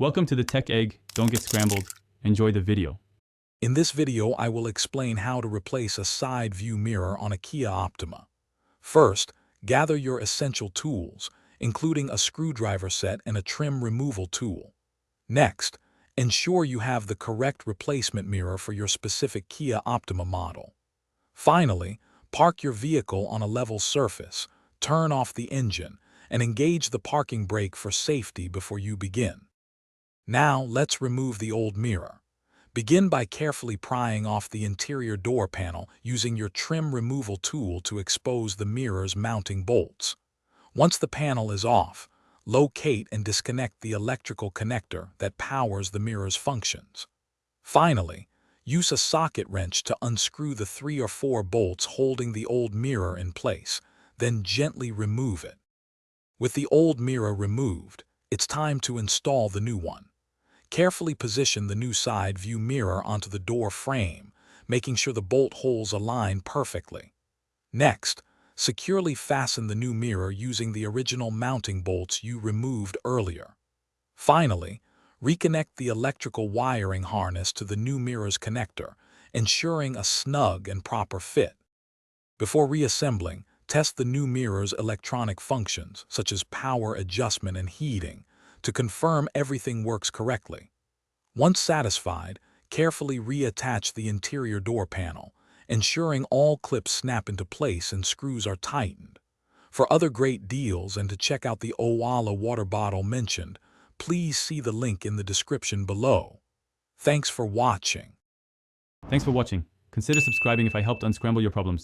Welcome to the Tech Egg. Don't get scrambled. Enjoy the video. In this video, I will explain how to replace a side view mirror on a Kia Optima. First, gather your essential tools, including a screwdriver set and a trim removal tool. Next, ensure you have the correct replacement mirror for your specific Kia Optima model. Finally, park your vehicle on a level surface, turn off the engine, and engage the parking brake for safety before you begin. Now, let's remove the old mirror. Begin by carefully prying off the interior door panel using your trim removal tool to expose the mirror's mounting bolts. Once the panel is off, locate and disconnect the electrical connector that powers the mirror's functions. Finally, use a socket wrench to unscrew the 3 or 4 bolts holding the old mirror in place, then gently remove it. With the old mirror removed, it's time to install the new one. Carefully position the new side view mirror onto the door frame, making sure the bolt holes align perfectly. Next, securely fasten the new mirror using the original mounting bolts you removed earlier. Finally, reconnect the electrical wiring harness to the new mirror's connector, ensuring a snug and proper fit. Before reassembling, test the new mirror's electronic functions, such as power adjustment and heating, to confirm everything works correctly. Once satisfied, carefully reattach the interior door panel, ensuring all clips snap into place and screws are tightened. For other great deals and to check out the Owala water bottle mentioned, please see the link in the description below. Thanks for watching. Thanks for watching. Consider subscribing if I helped unscramble your problems.